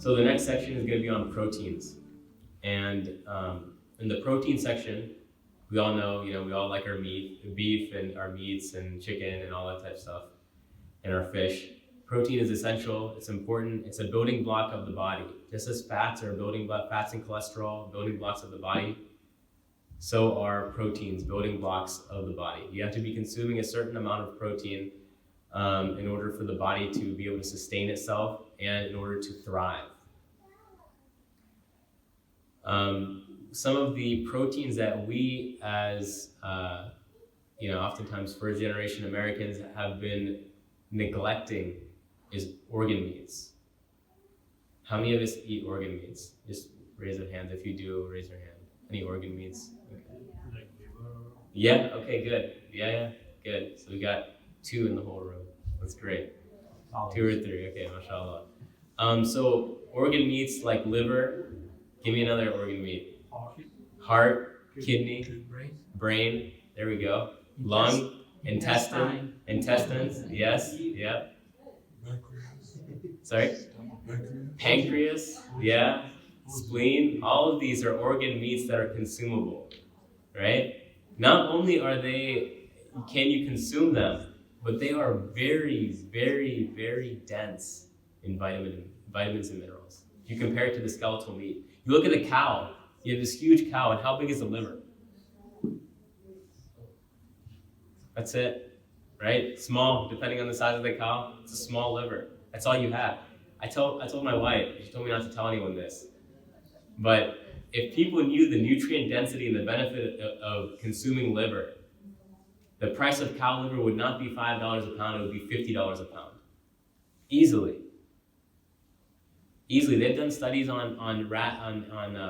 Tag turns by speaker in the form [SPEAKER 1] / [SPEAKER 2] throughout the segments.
[SPEAKER 1] So the next section is going to be on proteins. And in the protein section, we all know, we all like our meat, beef and our meats and chicken and all that type of stuff, and our fish. Protein is essential, it's important, it's a building block of the body. Just as fats are fats and cholesterol, building blocks of the body, so are proteins, building blocks of the body. You have to be consuming a certain amount of protein in order for the body to be able to sustain itself and in order to thrive. Some of the proteins that we as, oftentimes first generation Americans have been neglecting is organ meats. How many of us eat organ meats? Just raise your hand. If you do, raise your hand. Any organ meats? Okay. Yeah, okay, good. Yeah, good. So we got 2 in the whole room. That's great. 2 or 3, okay, mashallah. So organ meats like liver, give me another organ meat. Heart, kidney, brain, there we go. Lung, intestines, yes, yep. Sorry? Pancreas, yeah. Spleen, all of these are organ meats that are consumable, right? Not only can you consume them, but they are very, very, very dense in vitamins and minerals. If you compare it to the skeletal meat. You look at a cow, you have this huge cow, and how big is the liver? That's it, right? Small, depending on the size of the cow, it's a small liver. That's all you have. I told my wife, she told me not to tell anyone this, but if people knew the nutrient density and the benefit of consuming liver, the price of cow liver would not be $5 a pound, it would be $50 a pound. Easily. They've done studies on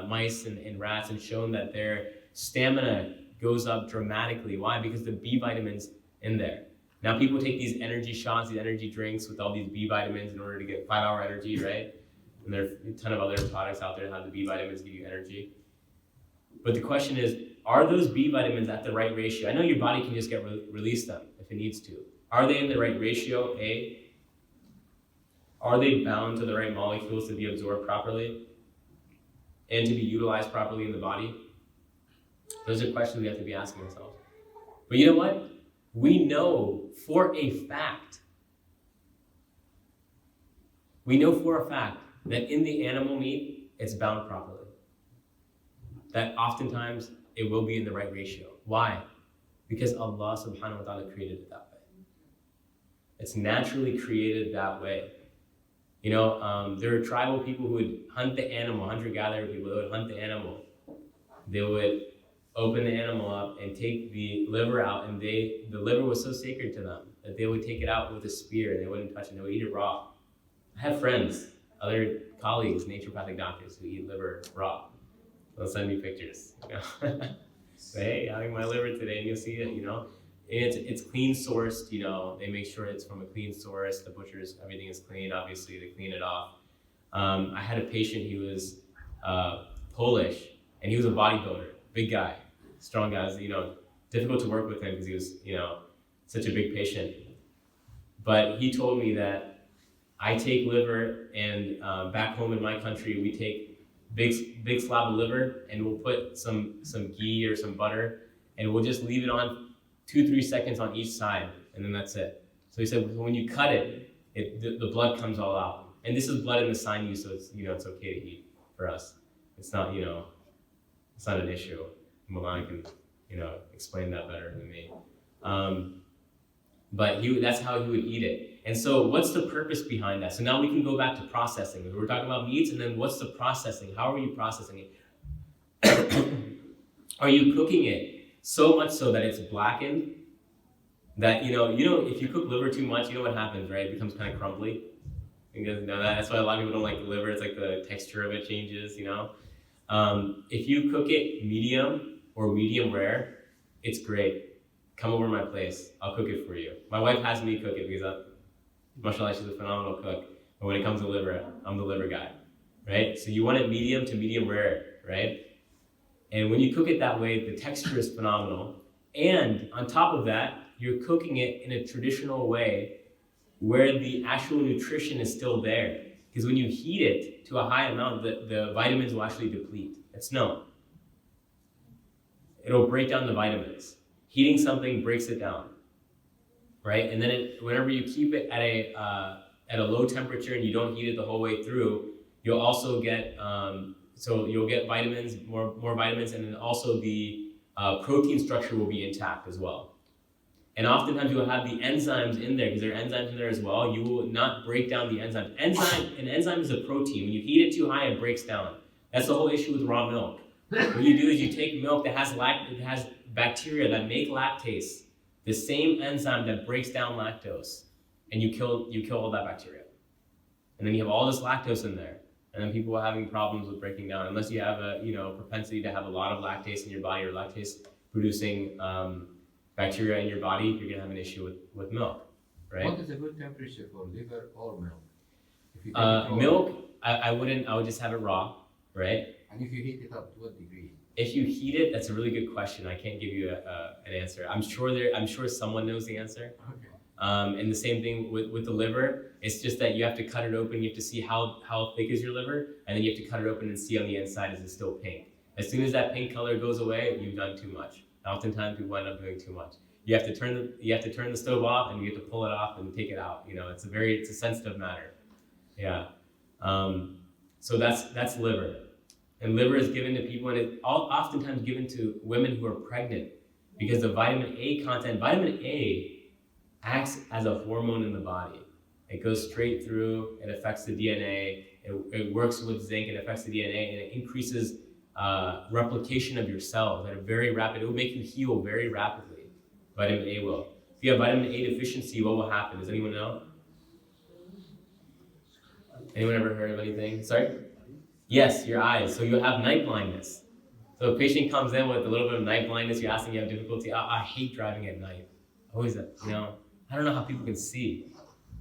[SPEAKER 1] mice and rats and shown that their stamina goes up dramatically. Why? Because the B vitamins in there. Now people take these energy shots, these energy drinks with all these B vitamins in order to get 5-hour energy, right? And there are a ton of other products out there that have the B vitamins give you energy. But the question is, are those B vitamins at the right ratio? I know your body can just release them if it needs to. Are they in the right ratio, A? Are they bound to the right molecules to be absorbed properly and to be utilized properly in the body? Those are questions we have to be asking ourselves. But you know what? We know for a fact that in the animal meat, it's bound properly. That oftentimes it will be in the right ratio. Why? Because Allah subhanahu wa ta'ala created it that way. It's naturally created that way. There are tribal people who would hunt the animal, hunter-gatherer people, they would hunt the animal. They would open the animal up and take the liver out, and the liver was so sacred to them that they would take it out with a spear and they wouldn't touch it, they would eat it raw. I have friends, other colleagues, naturopathic doctors who eat liver raw. They'll send me pictures. Say, hey, having my liver today, and you'll see it, It's clean sourced, they make sure it's from a clean source, the butchers, everything is clean, obviously, they clean it off. I had a patient, he was Polish, and he was a bodybuilder, big guy, strong guy. Difficult to work with him because he was, such a big patient. But he told me that I take liver, and back home in my country, we take big slab of liver, and we'll put some ghee or some butter, and we'll just leave it on 2-3 seconds on each side, and then that's it. So he said, when you cut it, the blood comes all out. And this is blood in the sinews, so it's, it's okay to eat for us. It's not, it's not an issue. Milan can, explain that better than me. But that's how he would eat it. And so what's the purpose behind that? So now we can go back to processing. We're talking about meats, and then what's the processing? How are you processing it? Are you cooking it so much so that it's blackened? That, if you cook liver too much, you know what happens, right? It becomes kind of crumbly. You guys know that? That's why a lot of people don't like liver. It's like the texture of it changes, If you cook it medium or medium rare, it's great. Come over to my place. I'll cook it for you. My wife has me cook it because, mashallah, she's a phenomenal cook. But when it comes to liver, I'm the liver guy, right? So you want it medium to medium rare, right? And when you cook it that way, the texture is phenomenal. And on top of that, you're cooking it in a traditional way where the actual nutrition is still there. Because when you heat it to a high amount, the vitamins will actually deplete. It's known. It'll break down the vitamins. Heating something breaks it down, right? And then whenever you keep it at a low temperature and you don't heat it the whole way through, you'll also get you'll get vitamins, more vitamins, and then also the protein structure will be intact as well. And oftentimes you will have the enzymes in there, because there are enzymes in there as well. You will not break down the enzymes. An enzyme is a protein. When you heat it too high, it breaks down. That's the whole issue with raw milk. What you do is you take milk that has bacteria that make lactase, the same enzyme that breaks down lactose, and you kill all that bacteria. And then you have all this lactose in there. And then people are having problems with breaking down, unless you have a propensity to have a lot of lactase in your body, or lactase producing bacteria in your body, you're gonna have an issue with milk, right?
[SPEAKER 2] What is a good temperature for liver or milk? If you
[SPEAKER 1] Milk, I would just have it raw, right?
[SPEAKER 2] And if you heat it up to what degree?
[SPEAKER 1] If you heat it, that's a really good question. I can't give you an answer. I'm sure someone knows the answer.
[SPEAKER 2] Okay.
[SPEAKER 1] And the same thing with the liver. It's just that you have to cut it open. You have to see how thick is your liver, and then you have to cut it open and see on the inside, is it still pink. As soon as that pink color goes away, you've done too much. Oftentimes people end up doing too much. You have to turn the stove off, and you have to pull it off and take it out. It's a sensitive matter. Yeah. So that's liver. And liver is given to people, and it's oftentimes given to women who are pregnant, because the vitamin A acts as a hormone in the body. It goes straight through, it affects the DNA, it works with zinc, it affects the DNA, and it increases replication of your cells at a very rapid, it will make you heal very rapidly. Vitamin A will. If you have vitamin A deficiency, what will happen? Does anyone know? Anyone ever heard of anything? Sorry? Yes, your eyes. So you'll have night blindness. So a patient comes in with a little bit of night blindness, you're asking, you have difficulty. I hate driving at night. Always, I don't know how people can see.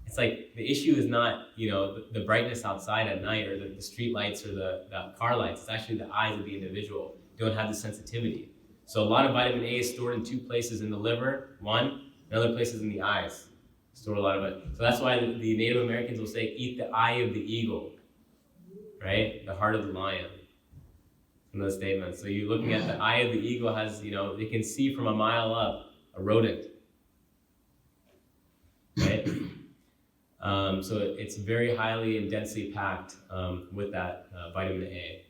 [SPEAKER 1] It's like the issue is not, the brightness outside at night, or the street lights, or the car lights. It's actually the eyes of the individual don't have the sensitivity. So a lot of vitamin A is stored in two places, in the liver, one, and other places in the eyes. Store a lot of it. So that's why the Native Americans will say, eat the eye of the eagle, right? The heart of the lion. From those statements. So you're looking at the eye of the eagle has, they can see from a mile up a rodent. Right? So it's very highly and densely packed with that vitamin A.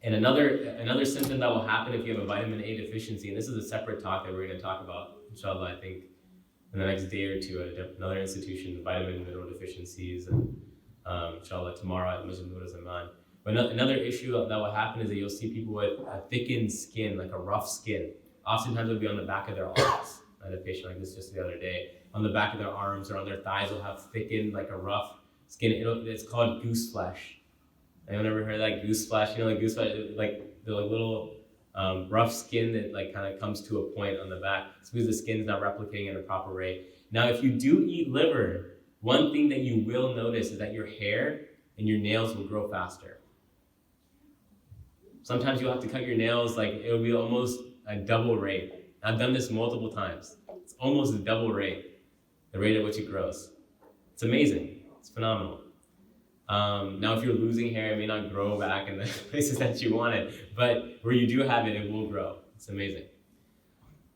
[SPEAKER 1] And another symptom that will happen if you have a vitamin A deficiency, and this is a separate talk that we're going to talk about, inshallah, I think, in the next day or two at another institution, the vitamin and mineral deficiencies, and inshallah tomorrow at Masjid Nur Zaman. But another issue that will happen is that you'll see people with a thickened skin, like a rough skin. Oftentimes it'll be on the back of their arms. I had a patient like this just the other day. On the back of their arms or on their thighs will have thickened, like a rough skin. It's called goose flesh. Anyone ever heard of that? Goose flesh? Like goose flesh, like the little rough skin that like kind of comes to a point on the back. It's because the skin's not replicating at a proper rate. Now, if you do eat liver, one thing that you will notice is that your hair and your nails will grow faster. Sometimes you'll have to cut your nails, like it'll be almost a double rate. I've done this multiple times. It's almost a double rate, the rate at which it grows. It's amazing. It's phenomenal. Now, if you're losing hair, it may not grow back in the places that you want it, but where you do have it, it will grow. It's amazing.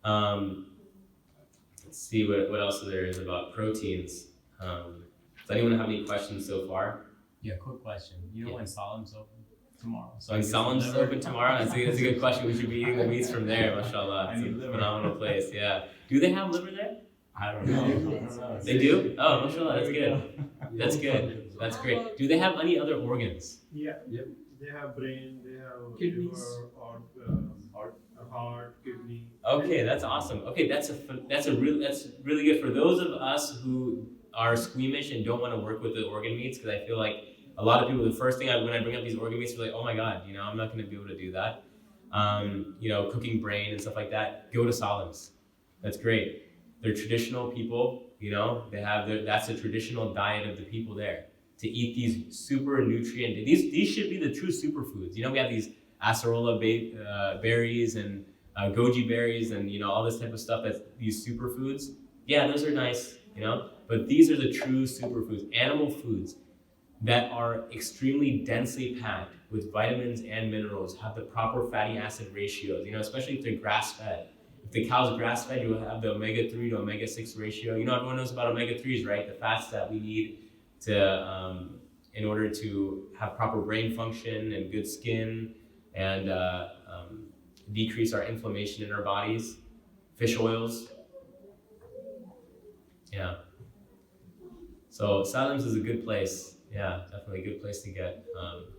[SPEAKER 1] Let's see what else there is about proteins. Does anyone have any questions so far?
[SPEAKER 3] Yeah, quick question. When Salim's open tomorrow?
[SPEAKER 1] So when Salim's open tomorrow? That's a good question. We should be eating the meats from there, mashallah. It's a phenomenal place, yeah. Do they have liver there?
[SPEAKER 3] I don't know.
[SPEAKER 1] They do? Oh, mashallah, that's good. That's good. That's great. Do they have any other organs?
[SPEAKER 4] Yeah. Yep. They have brain, they have
[SPEAKER 2] Kidneys.
[SPEAKER 4] liver, heart, kidney.
[SPEAKER 1] Okay, that's awesome. Okay, that's really good for those of us who are squeamish and don't want to work with the organ meats, because I feel like a lot of people, the first thing when I bring up these organ meats, they're like, oh my God, I'm not going to be able to do that. Cooking brain and stuff like that. Go to Salim's. That's great. They're traditional people. They have that's a traditional diet of the people there, to eat these super nutrient. These should be the true superfoods. We have these acerola berries and goji berries and all this type of stuff. That's these superfoods. Yeah, those are nice. But these are the true superfoods. Animal foods. that are extremely densely packed with vitamins and minerals, have the proper fatty acid ratios, especially if they're grass-fed. If the cow's grass-fed, you'll have the omega-3 to omega-6 ratio. Everyone knows about omega-3s, right? The fats that we need to, in order to have proper brain function and good skin and decrease our inflammation in our bodies. Fish oils. Yeah. So Salem's is a good place. Yeah, definitely a good place to get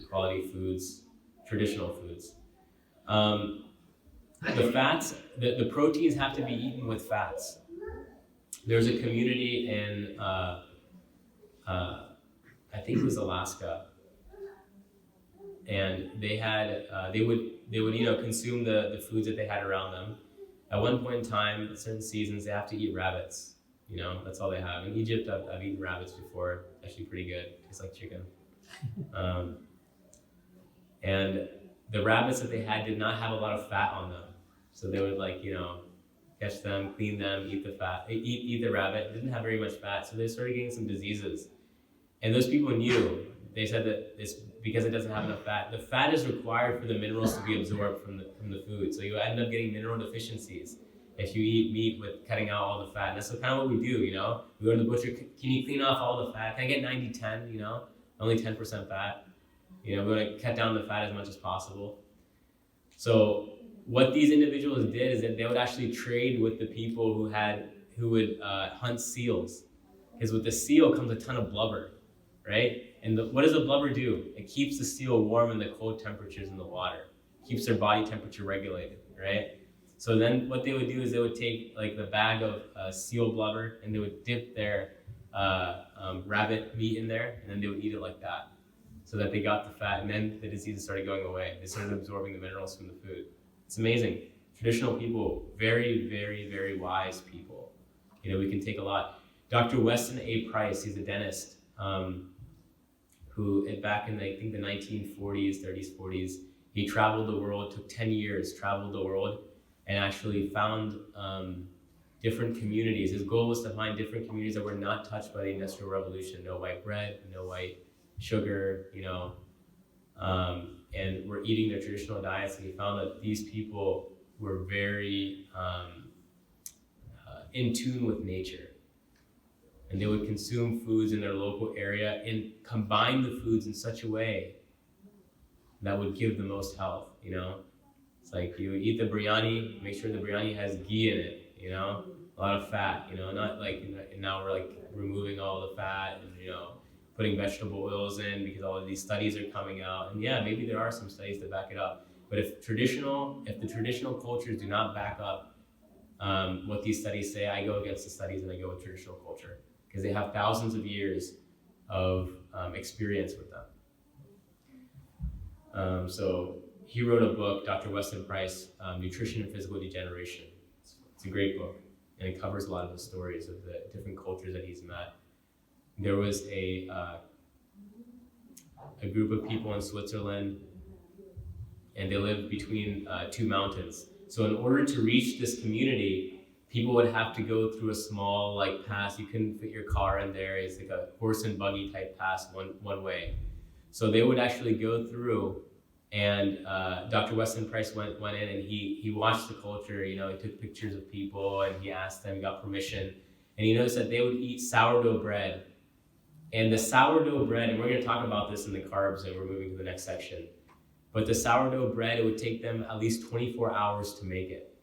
[SPEAKER 1] quality foods, traditional foods. The fats, the proteins have to be eaten with fats. There's a community in, I think it was Alaska, and they had, they would consume the foods that they had around them. At one point in time, at certain seasons, they have to eat rabbits. That's all they have. In Egypt, I've eaten rabbits before. Actually pretty good. Tastes like chicken. And the rabbits that they had did not have a lot of fat on them. So they would catch them, clean them, eat the fat, eat the rabbit. It didn't have very much fat. So they started getting some diseases. And those people knew, they said that it's because it doesn't have enough fat. The fat is required for the minerals to be absorbed from the food. So you end up getting mineral deficiencies if you eat meat with cutting out all the fat. And that's kind of what we do, We go to the butcher, can you clean off all the fat? Can I get 90-10, only 10% fat? We want to cut down the fat as much as possible. So what these individuals did is that they would actually trade with the people who would hunt seals. Because with the seal comes a ton of blubber, right? And what does the blubber do? It keeps the seal warm in the cold temperatures in the water. Keeps their body temperature regulated, right? So then what they would do is they would take the bag of seal blubber and they would dip their rabbit meat in there, and then they would eat it like that, so that they got the fat, and then the diseases started going away. They started absorbing the minerals from the food. It's amazing. Traditional people, very, very, very wise people. We can take a lot. Dr. Weston A. Price, he's a dentist, who back in I think the 1940s, 30s, 40s, he traveled the world, took 10 years, traveled the world, and actually found different communities. His goal was to find different communities that were not touched by the Industrial Revolution. No white bread, no white sugar, and were eating their traditional diets. And he found that these people were very in tune with nature. And they would consume foods in their local area and combine the foods in such a way that would give the most health, It's like you eat the biryani, make sure the biryani has ghee in it, a lot of fat, not like, and now we're removing all the fat and, putting vegetable oils in because all of these studies are coming out. And yeah, maybe there are some studies that back it up. But if the traditional cultures do not back up what these studies say, I go against the studies and I go with traditional culture, because they have thousands of years of experience with them. So he wrote a book, Dr. Weston Price, Nutrition and Physical Degeneration. It's a great book, and it covers a lot of the stories of the different cultures that he's met. There was a group of people in Switzerland, and they lived between two mountains. So in order to reach this community, people would have to go through a small pass. You couldn't fit your car in there. It's like a horse and buggy type pass one way. So they would actually go through, and Dr. Weston Price went in and he watched the culture. He took pictures of people and he asked them, got permission, and he noticed that they would eat sourdough bread. And the sourdough bread, and we're going to talk about this in the carbs, and we're moving to the next section. But the sourdough bread, it would take them at least 24 hours to make it.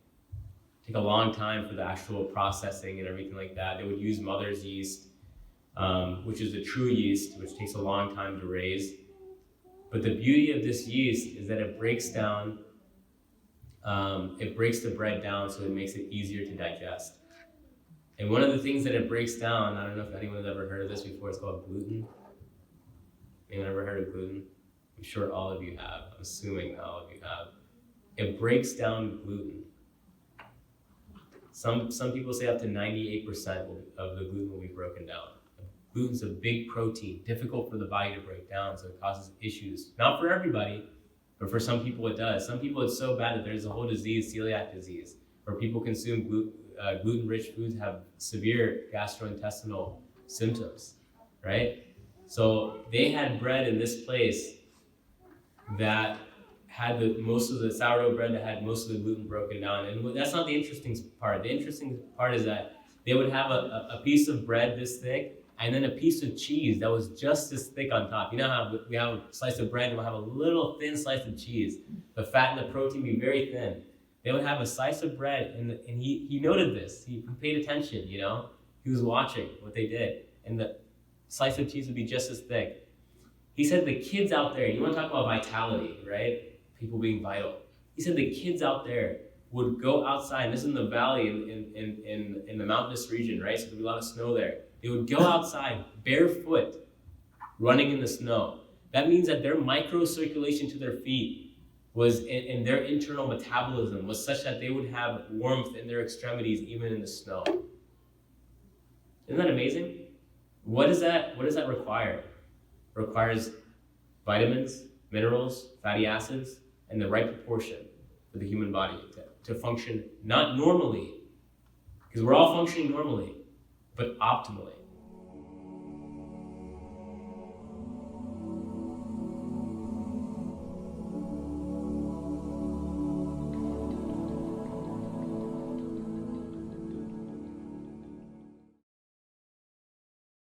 [SPEAKER 1] Take a long time for the actual processing and everything like that. They would use mother's yeast, which is the true yeast, which takes a long time to raise. But the beauty of this yeast is that it breaks down, it breaks the bread down, so it makes it easier to digest. And one of the things that it breaks down, I don't know if anyone has ever heard of this before, it's called gluten. Anyone ever heard of gluten? I'm sure all of you have. I'm assuming all of you have. It breaks down gluten. Some people say up to 98% of the gluten will be broken down. Gluten's a big protein, difficult for the body to break down, so it causes issues. Not for everybody, but for some people it does. Some people it's so bad that there's a whole disease, celiac disease, where people consume gluten-rich foods have severe gastrointestinal symptoms, right? So they had bread in this place that had most of the sourdough bread that had most of the gluten broken down. And that's not the interesting part. The interesting part is that they would have a piece of bread this thick and then a piece of cheese that was just as thick on top. You know how we have a slice of bread and we'll have a little thin slice of cheese. The fat and the protein be very thin. They would have a slice of bread, and he noted this. He paid attention, you know. He was watching what they did. And the slice of cheese would be just as thick. He said the kids out there, you want to talk about vitality, right? People being vital. He said the kids out there would go outside. This is in the valley in the mountainous region, right? So there'd be a lot of snow there. They would go outside barefoot, running in the snow. That means that their microcirculation to their feet was in their internal metabolism was such that they would have warmth in their extremities even in the snow. Isn't that amazing? What does that require? It requires vitamins, minerals, fatty acids, and the right proportion for the human body to function not normally, because we're all functioning normally, but optimally.